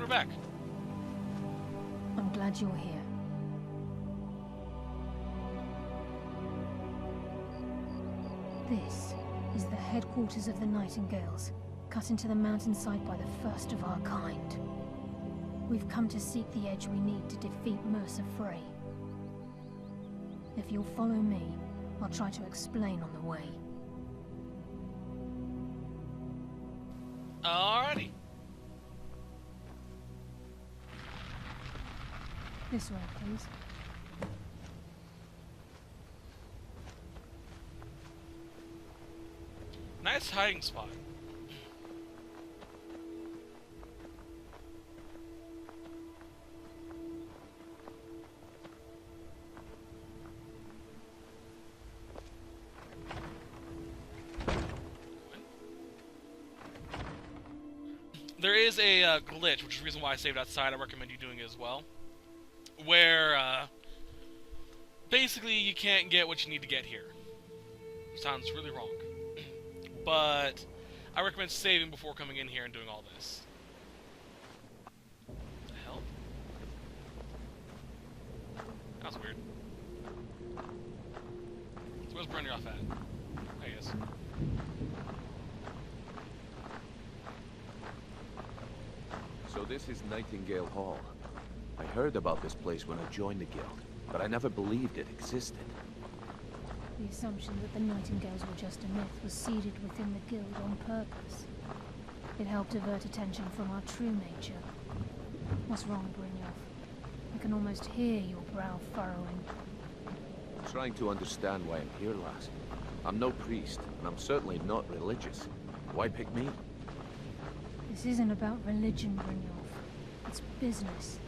her back. I'm glad you're here. This is the headquarters of the Nightingales, cut into the mountainside by the first of our kind. We've come to seek the edge we need to defeat Mercer Frey. If you'll follow me, I'll try to explain on the way. Alrighty. This way, please. Nice hiding spot. There is a glitch, which is the reason why I saved outside. I recommend you doing it as well. Where, basically you can't get what you need to get here. Sounds really wrong. But I recommend saving before coming in here and doing all this. What the hell? That was weird. So where's Brenner off at? I guess. So this is Nightingale Hall. I heard about this place when I joined the guild, but I never believed it existed. The assumption that the Nightingales were just a myth was seeded within the guild on purpose. It helped divert attention from our true nature. What's wrong, Brynjolf? I can almost hear your brow furrowing. I'm trying to understand why I'm here, lass. I'm no priest, and I'm certainly not religious. Why pick me? This isn't about religion, Brynjolf. It's business.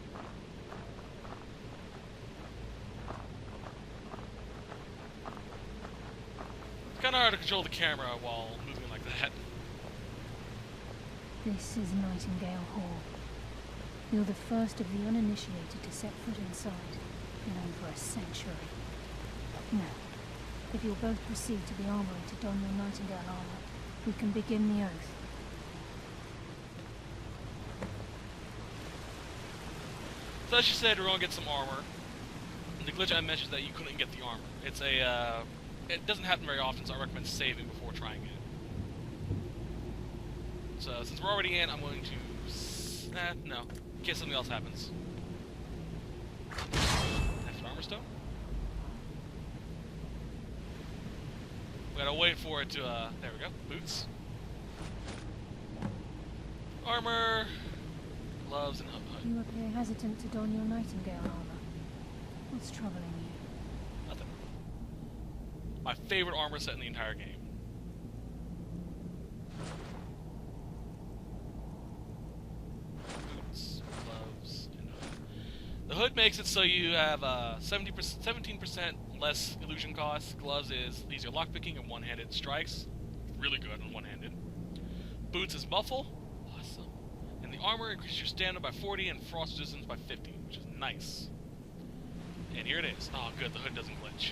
It's kind of hard to control the camera while moving like that. This is Nightingale Hall. You're the first of the uninitiated to set foot inside in over a century. Now, if you'll both proceed to the armory to don your Nightingale armor, we can begin the oath. So as you said, we're gonna get some armor. And the glitch I mentioned is that you couldn't get the armor. It's a, it doesn't happen very often, so I recommend saving before trying it. So since we're already in, I'm going to, no, in case something else happens. That's an armor stone. We gotta wait for it to, there we go, boots. Armor, gloves, and hood. You appear hesitant to don your Nightingale armor. What's troubling you? Nothing. My favorite armor set in the entire game. Boots, gloves, and hood. The hood makes it so you have 17% less illusion cost. Gloves is easier lockpicking and one-handed strikes. Really good on one-handed. Boots is muffle. Awesome. And the armor increases your stamina by 40 and frost resistance by 50, which is nice. And here it is. Oh, good. The hood doesn't glitch.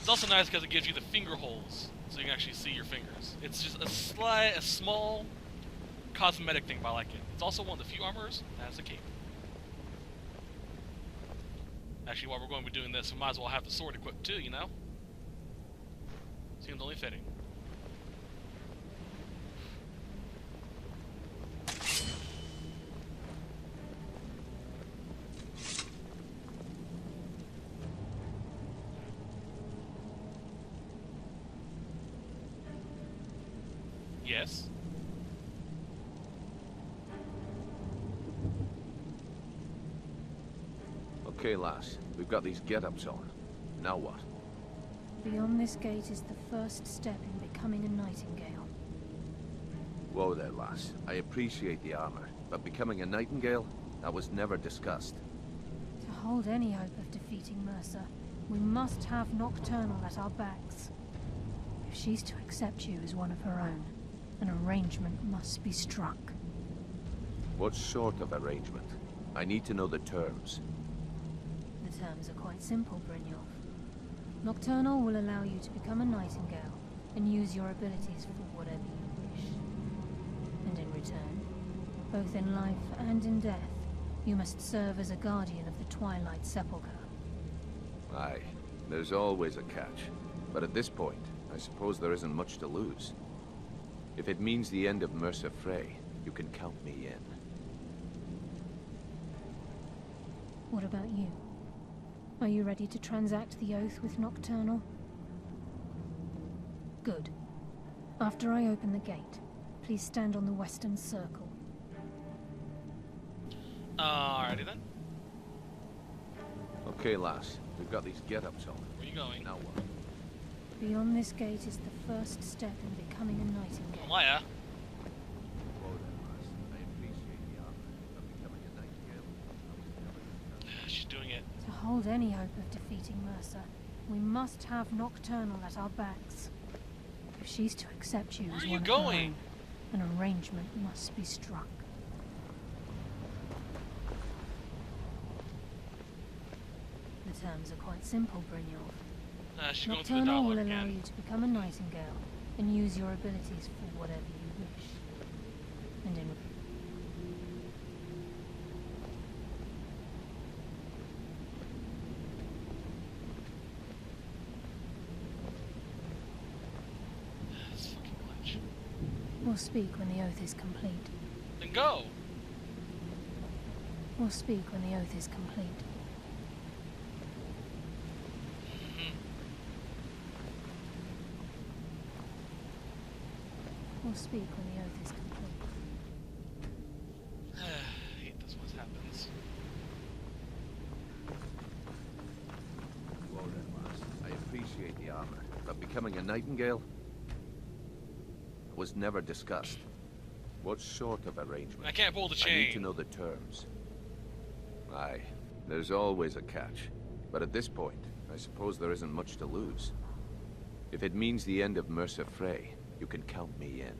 It's also nice because it gives you the finger holes, so you can actually see your fingers. It's just a small cosmetic thing, but I like it. It's also one of the few armors that has a cape. Actually, while we're going to be doing this, we might as well have the sword equipped too, you know? Seems only fitting. Yes. Okay, lass. We've got these get-ups on. Now what? Beyond this gate is the first step in becoming a Nightingale. Whoa there, lass. I appreciate the armor, but becoming a Nightingale? That was never discussed. To hold any hope of defeating Mercer, we must have Nocturnal at our backs. If she's to accept you as one of her own, an arrangement must be struck. What sort of arrangement? I need to know the terms. The terms are quite simple, Brynjolf. Nocturnal will allow you to become a Nightingale, and use your abilities for whatever you wish. And in return, both in life and in death, you must serve as a guardian of the Twilight Sepulchre. Aye, there's always a catch. But at this point, I suppose there isn't much to lose. If it means the end of Mercer Frey, you can count me in. What about you? Are you ready to transact the oath with Nocturnal? Good. After I open the gate, please stand on the western circle. Alrighty then. Okay, lass. We've got these get-ups on. Where you going? Now what? Beyond this gate is the first step in becoming a nightingale. Maya. She's doing it. To hold any hope of defeating Mercer, we must have Nocturnal at our backs. If she's to accept you Where as are one you of going? her own, an arrangement must be struck. The terms are quite simple, Brynjolf. She's going through the Nocturnal will dialogue allow again. you to become a nightingale and use your abilities for whatever you wish. And in This fucking glitch. we'll speak when the oath is complete. Then go! We'll speak when the oath is complete. We'll speak when the oath is complete. I hate this when this happens. Well then, lass. I appreciate the armor, but becoming a nightingale was never discussed. What sort of arrangement? I can't pull the I need to chain. know the terms. Aye, there's always a catch. But at this point, I suppose there isn't much to lose. If it means the end of Mercer Frey, you can count me in.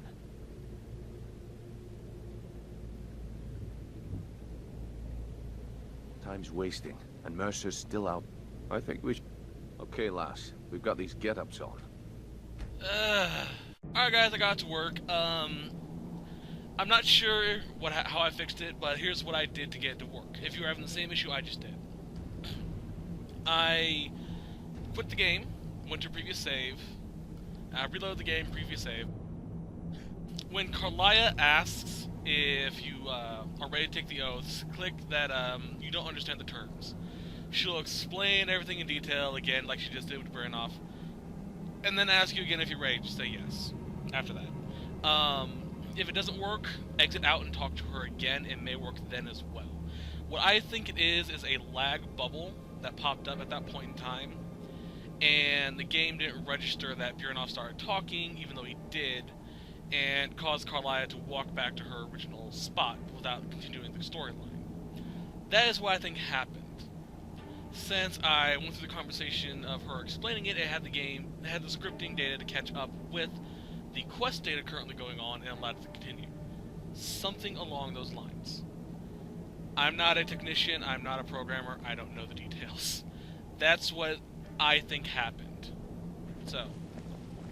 Time's wasting, and Mercer's still out. I think we should... Okay, lass. We've got these get-ups on. Alright guys, I got to work. I'm not sure how I fixed it, but here's what I did to get it to work. If you were having the same issue I just did. I quit the game, went to previous save, reload the game, previous save. When Carlia asks if you are ready to take the oaths, click that you don't understand the terms. She'll explain everything in detail again, like she just did with Burnoff, and then ask you again if you're ready. Just say yes after that. If it doesn't work, exit out and talk to her again. It may work then as well. What I think it is a lag bubble that popped up at that point in time, and the game didn't register that Burnoff started talking, even though he did, and caused Carlia to walk back to her original spot without continuing the storyline. That is what I think happened. Since I went through the conversation of her explaining it, it had the scripting data to catch up with the quest data currently going on and allowed it to continue. Something along those lines. I'm not a technician, I'm not a programmer, I don't know the details. That's what I think happened. So,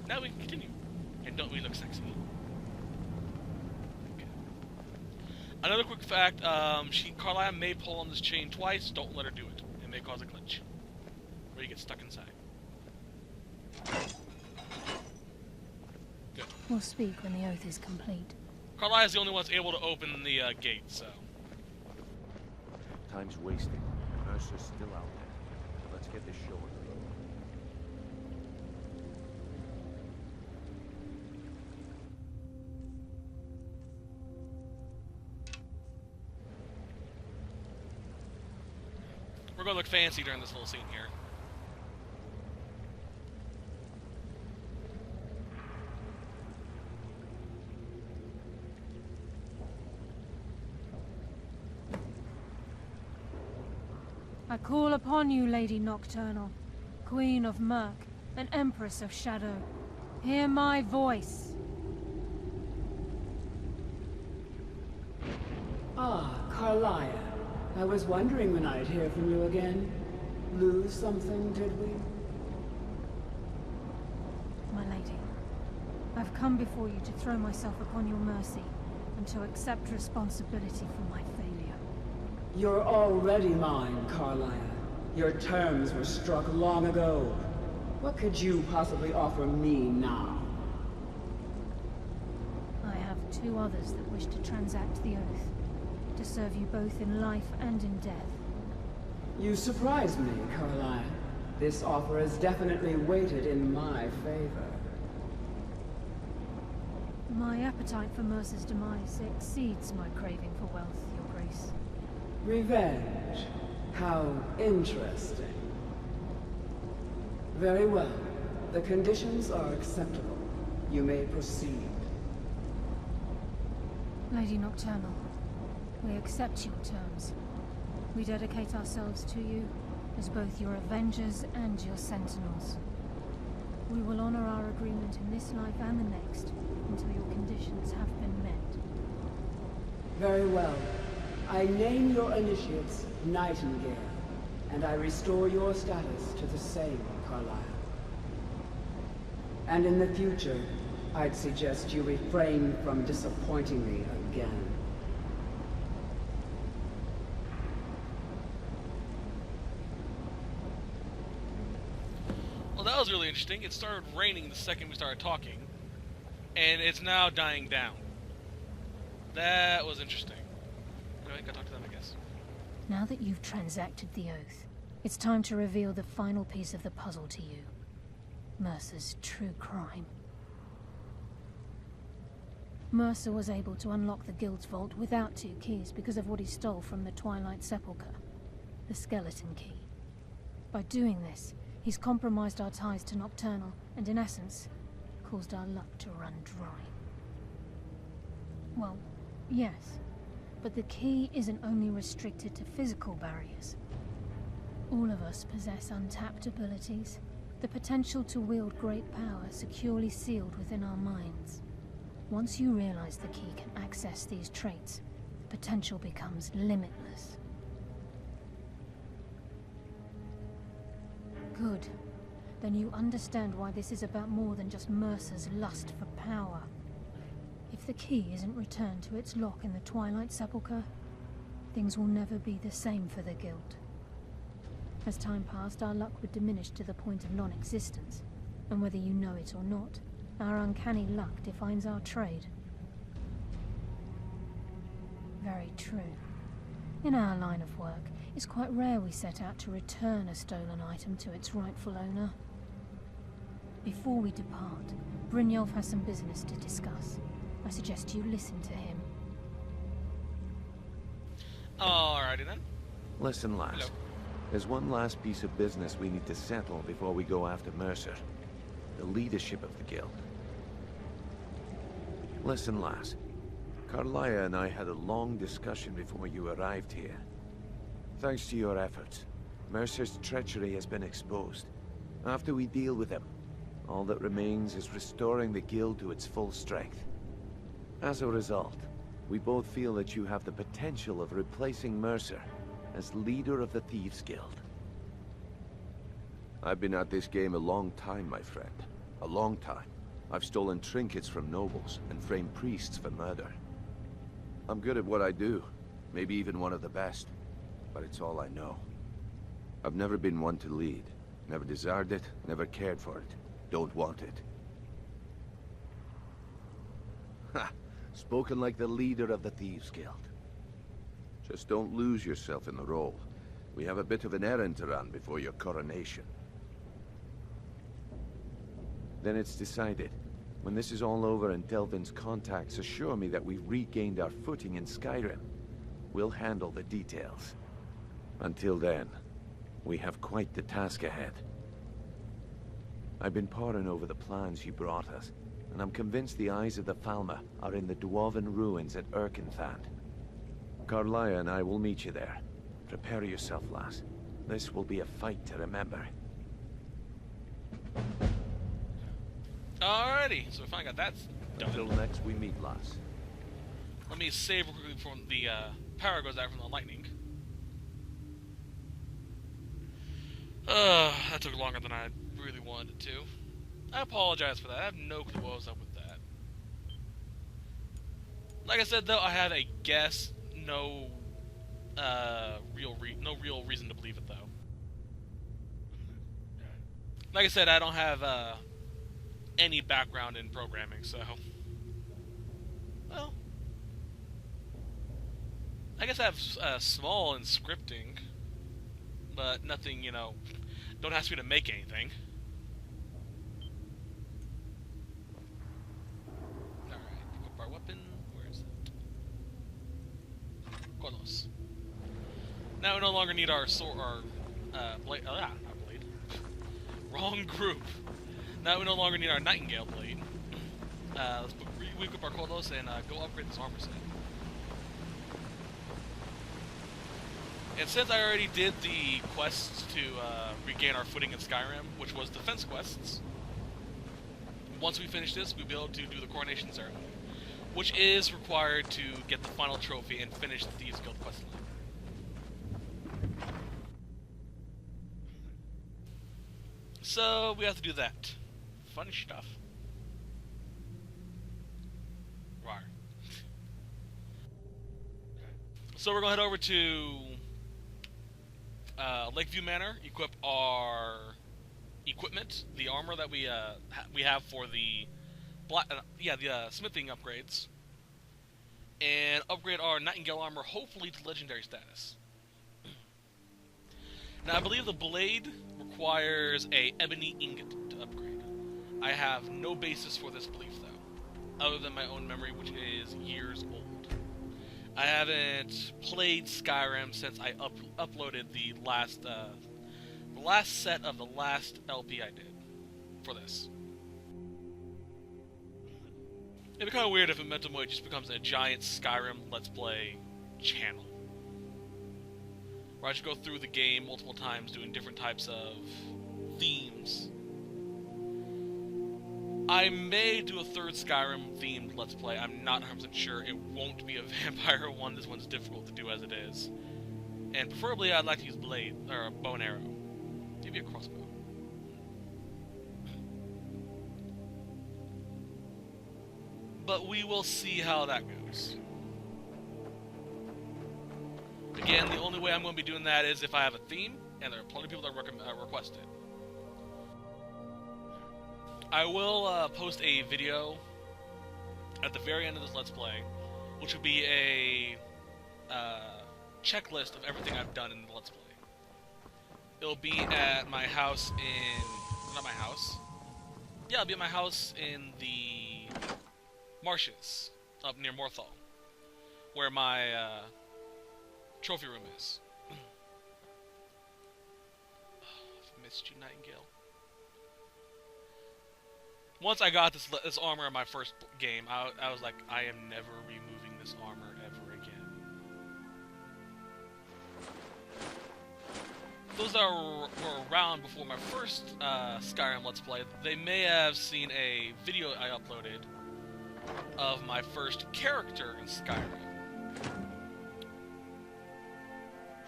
now we can continue. And don't we look sexy? Okay. Another quick fact, Carlia may pull on this chain twice, don't let her do it. It may cause a glitch. Where you get stuck inside. Good. We'll speak when the oath is complete. Carlia is the only one that's able to open the gate, so... Time's wasting. Mercer's still out there. Let's get this show on the road. We're gonna look fancy during this little scene here. I call upon you, Lady Nocturnal, Queen of Murk, and Empress of Shadow. Hear my voice. Ah, Carlia. I was wondering when I'd hear from you again. Lose something, did we? My lady, I've come before you to throw myself upon your mercy, and to accept responsibility for my failure. You're already mine, Carlia. Your terms were struck long ago. What could you possibly offer me now? I have two others that wish to transact the oath, to serve you both in life and in death. You surprise me, Carlia. This offer is definitely weighted in my favor. My appetite for Mercer's demise exceeds my craving for wealth, Your Grace. Revenge. How interesting. Very well. The conditions are acceptable. You may proceed. Lady Nocturnal, we accept your terms. We dedicate ourselves to you as both your avengers and your sentinels. We will honor our agreement in this life and the next until your conditions have been met. Very well. I name your initiates Nightingale, and I restore your status to the same, Carlisle. And in the future, I'd suggest you refrain from disappointing me again. Well, that was really interesting. It started raining the second we started talking, and it's now dying down. That was interesting. Anyway, gotta talk to them, I guess. Now that you've transacted the oath, it's time to reveal the final piece of the puzzle to you. Mercer's true crime. Mercer was able to unlock the Guild's vault without two keys because of what he stole from the Twilight Sepulchre, the skeleton key. By doing this, he's compromised our ties to Nocturnal, and in essence, caused our luck to run dry. Well, yes, but the key isn't only restricted to physical barriers. All of us possess untapped abilities, the potential to wield great power securely sealed within our minds. Once you realize the key can access these traits, the potential becomes limitless. Good. Then you understand why this is about more than just Mercer's lust for power. If the key isn't returned to its lock in the Twilight Sepulchre, things will never be the same for the Guild. As time passed, our luck would diminish to the point of non-existence, and whether you know it or not, our uncanny luck defines our trade. Very true. In our line of work, it's quite rare we set out to return a stolen item to its rightful owner. Before we depart, Brynjolf has some business to discuss. I suggest you listen to him. Alrighty then. Listen, lass. Hello. There's one last piece of business we need to settle before we go after Mercer. The leadership of the Guild. Listen, lass. Carlia and I had a long discussion before you arrived here. Thanks to your efforts, Mercer's treachery has been exposed. After we deal with him, all that remains is restoring the Guild to its full strength. As a result, we both feel that you have the potential of replacing Mercer as leader of the Thieves Guild. I've been at this game a long time, my friend. A long time. I've stolen trinkets from nobles and framed priests for murder. I'm good at what I do, maybe even one of the best, but it's all I know. I've never been one to lead. Never desired it, never cared for it. Don't want it. Ha! Spoken like the leader of the Thieves Guild. Just don't lose yourself in the role. We have a bit of an errand to run before your coronation. Then it's decided. When this is all over and Delvin's contacts assure me that we've regained our footing in Skyrim, we'll handle the details. Until then, we have quite the task ahead. I've been poring over the plans you brought us, and I'm convinced the eyes of the Falmer are in the Dwarven ruins at Erkenthand. Carlia and I will meet you there. Prepare yourself, lass. This will be a fight to remember. Alrighty, so we finally got that done. Until next we meet, lass. Let me save real quickly before the power goes out from the lightning. That took longer than I really wanted it to. I apologize for that. I have no clue what was up with that. Like I said, though, I have a guess. No, no real reason to believe it, though. Like I said, I don't have any background in programming, so well, I guess I have small in scripting, but nothing, you know, don't ask me to make anything. Alright, pick up our weapon. Where is it? Kolos. Now we no longer need our sword, blade, not blade. Wrong group. Now we no longer need our Nightingale blade. Let's weak up our Kolos and go upgrade this armor set. And since I already did the quests to regain our footing in Skyrim, which was defense quests, once we finish this, we'll be able to do the coronation ceremony, which is required to get the final trophy and finish the Thieves Guild quest line. So we have to do that. Fun stuff. Right. So we're going to head over to Lakeview Manor, equip our equipment, the armor that we have for the smithing upgrades, and upgrade our Nightingale armor, hopefully to legendary status. Now I believe the blade requires a ebony ingot to upgrade. I have no basis for this belief though, other than my own memory, which is years old. I haven't played Skyrim since I uploaded the last set of the last LP I did for this. It'd be kind of weird if Memento Mori just becomes a giant Skyrim Let's Play channel, where I just go through the game multiple times doing different types of themes. I may do a third Skyrim-themed Let's Play. I'm not 100% sure. It won't be a vampire one. This one's difficult to do as it is. And preferably, I'd like to use blade, or a bow and arrow. Maybe a crossbow. But we will see how that goes. Again, the only way I'm going to be doing that is if I have a theme, and there are plenty of people that request it. I will post a video at the very end of this Let's Play, which will be a checklist of everything I've done in the Let's Play. It'll be at my house in... not my house. Yeah, it'll be at my house in the marshes, up near Morthal, where my trophy room is. I've missed you, Nightingale. Once I got this armor in my first game, I was like, I am never removing this armor ever again. Those that were around before my first Skyrim Let's Play, they may have seen a video I uploaded of my first character in Skyrim.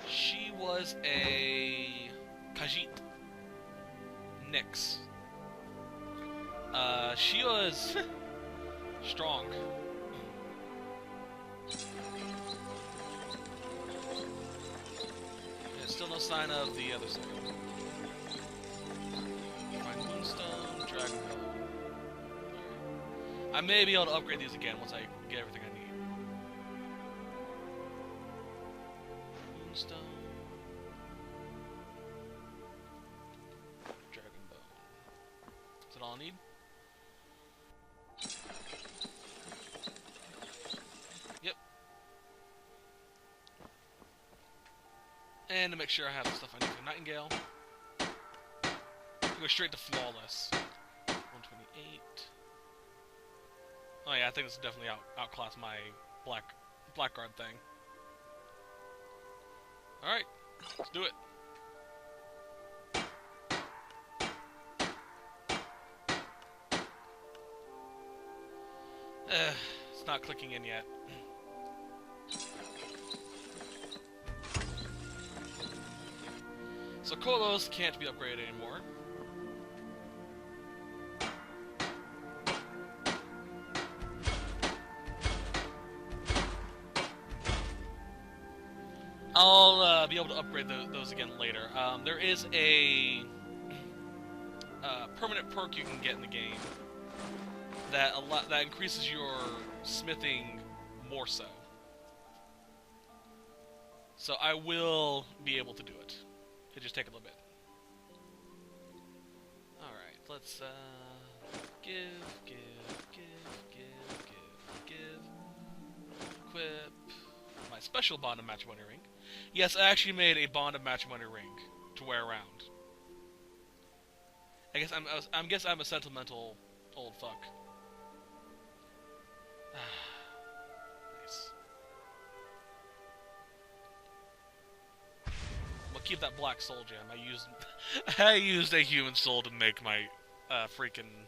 She was a Khajiit. Nyx. She was strong. Yeah, still no sign of the other side. Find Moonstone, Dragon Bell. I may be able to upgrade these again once I get everything I need. Moonstone. Dragon Bell. Is that all I need? Yep. And to make sure I have the stuff I need for Nightingale. Go straight to Flawless. 128. Oh yeah, I think this will definitely outclass my Blackguard thing. Alright, let's do it. It's not clicking in yet. So Kolos can't be upgraded anymore. I'll be able to upgrade those again later. There is a permanent perk you can get in the game that increases your smithing more so. So I will be able to do it. It'll just take a little bit. Alright, let's give. Equip my special bond of matrimony ring. Yes, I actually made a bond of matrimony ring to wear around. I guess I'm a sentimental old fuck. Nice. I'll keep that black soul gem. I used a human soul to make my freaking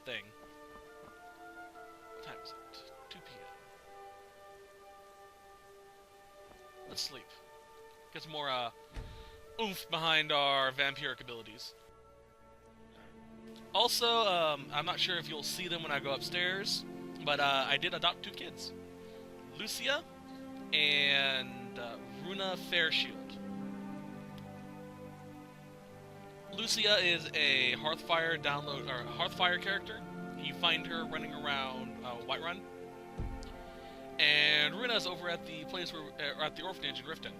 thing. What time is it? 2 p.m. Let's sleep. Get some more oomph behind our vampiric abilities. Also, I'm not sure if you'll see them when I go upstairs, but I did adopt 2 kids. Lucia and Runa Fairshield. Lucia is a Hearthfire Hearthfire character. You find her running around Whiterun. And Runa's over at the place where, at the orphanage in Riften.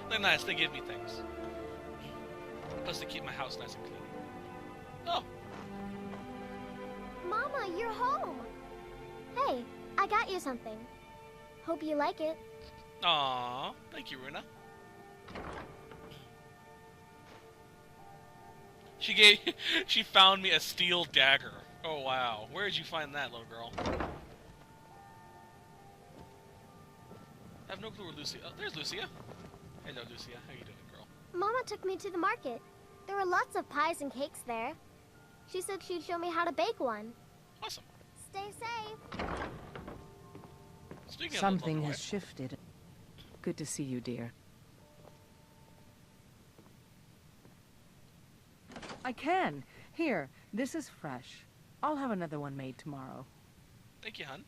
They're nice, they give me things. Plus they keep my house nice and clean. Oh! Mama, you're home! Hey, I got you something. Hope you like it. Aww, thank you, Runa. She found me a steel dagger. Oh wow, where did you find that, little girl? I have no clue where Lucia. Oh, there's Lucia. Hello, Lucia. How you doing, girl? Mama took me to the market. There were lots of pies and cakes there. She said she'd show me how to bake one. Awesome. Stay safe. Speaking Something of has shifted. Good to see you, dear. I can. Here, this is fresh. I'll have another one made tomorrow. Thank you, hun.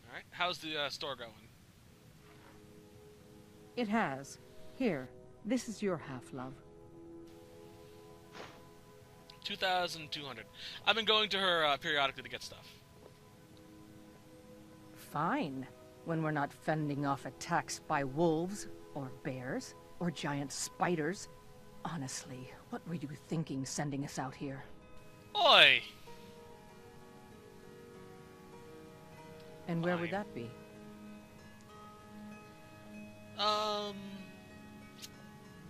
Alright, how's the store going? It has. Here, this is your half, love. 2,200. I've been going to her periodically to get stuff. Fine. When we're not fending off attacks by wolves, or bears, or giant spiders. Honestly, what were you thinking sending us out here? Oi! And where would that be?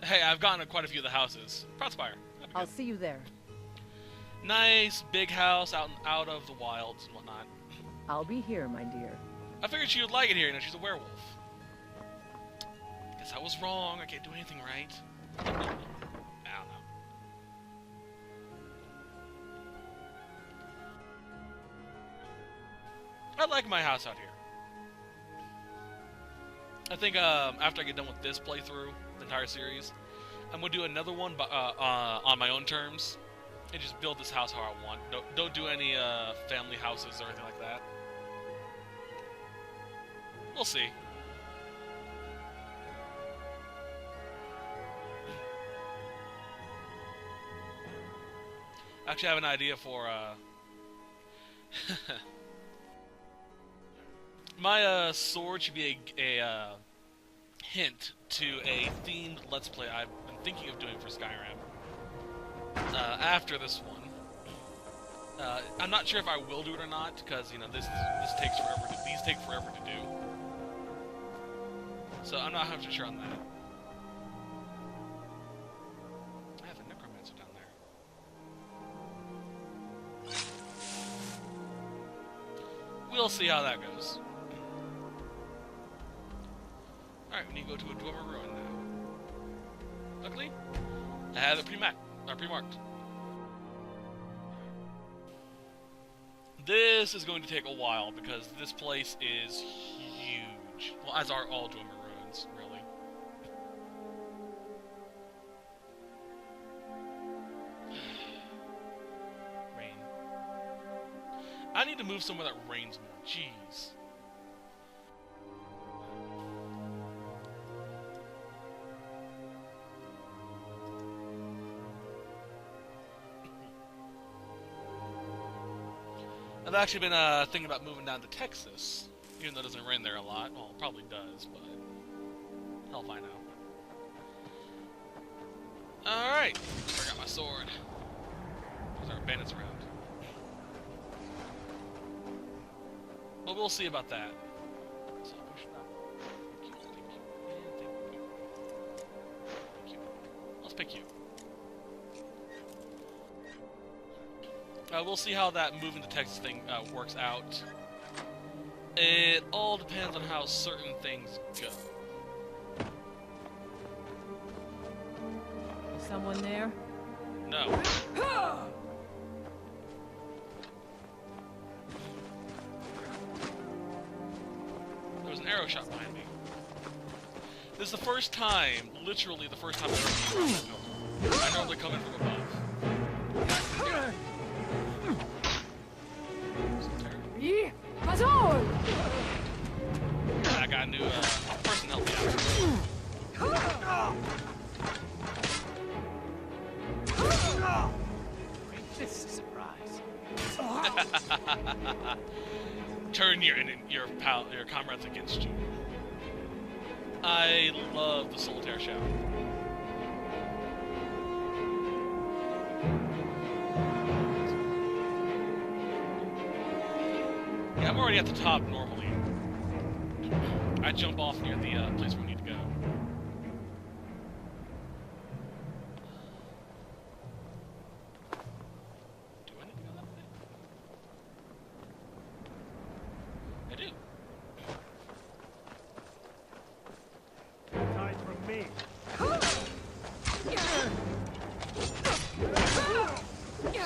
Hey, I've gotten to quite a few of the houses. Proudspire. I'll see you there. Nice, big house out of the wilds and whatnot. I'll be here, my dear. I figured she would like it here, you know, she's a werewolf. Guess I was wrong, I can't do anything right. I don't know. I like my house out here. I think after I get done with this playthrough, the entire series, I'm gonna do another one on my own terms, and just build this house how I want. Don't do any family houses or anything like that. We'll see. Actually, I have an idea for my sword should be a hint to a themed Let's Play I've been thinking of doing for Skyrim. After this one, I'm not sure if I will do it or not because you know this takes forever. These take forever to do, so I'm not 100% sure on that. I have a necromancer down there. We'll see how that goes. Alright, we need to go to a Dwemer Ruin now. Luckily, I have it pre-marked. This is going to take a while because this place is huge. Well, as are all Dwemer ruins, really. Rain. I need to move somewhere that rains more. Jeez. I've actually been thinking about moving down to Texas, even though it doesn't rain there a lot. Well, it probably does, but hell if I know. Alright, I got my sword. There's our bandits around. Well, we'll see about that. So push that. Thank you, and thank you. Thank you. Let's pick you. We'll see how that moving to Texas thing works out. It all depends on how certain things go. Is someone there? No. There was an arrow shot behind me. This is the first time, literally the first time I've ever been around that building. I normally come in from above. I got a new person help me out. This is a surprise. Turn your comrades against you. I love the solitaire shout. Yeah, I'm already at the top normally. I jump off near the place where we need to go. Do I need to go that way? I do. Hide from me.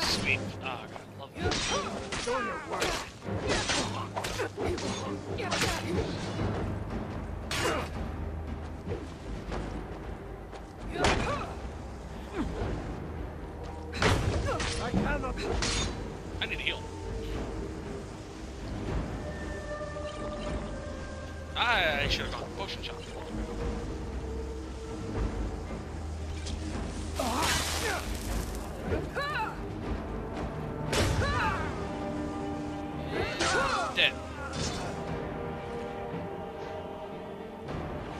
Sweet. Oh, God, love that. Do your work. I cannot. I need to heal. I should have gone potion shop. Dead.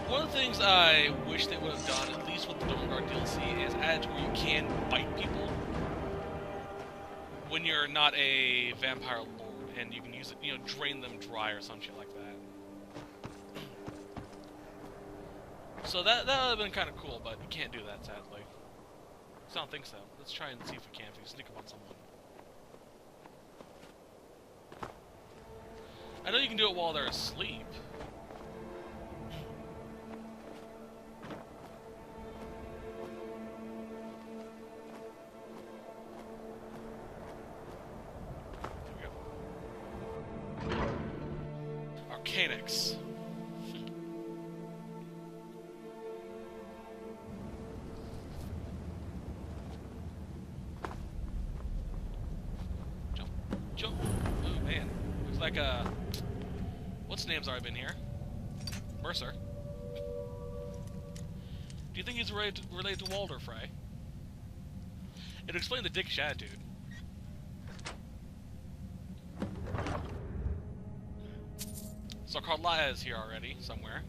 One of the things I wish they would have done, at least with the Dawnguard DLC, is add to where you can bite people when you're not a vampire lord, and you can use it, you know, drain them dry or some shit like that. So that would have been kind of cool, but you can't do that, sadly. So I don't think so. Let's try and see if we can, if we sneak up on someone. I know you can do it while they're asleep. There we go. Arcanix. Jump. Jump. Oh, man. Looks like what's name's already been here? Mercer. Do you think he's related to Walder Frey? It'd explain the dickish attitude. So Carla is here already, somewhere.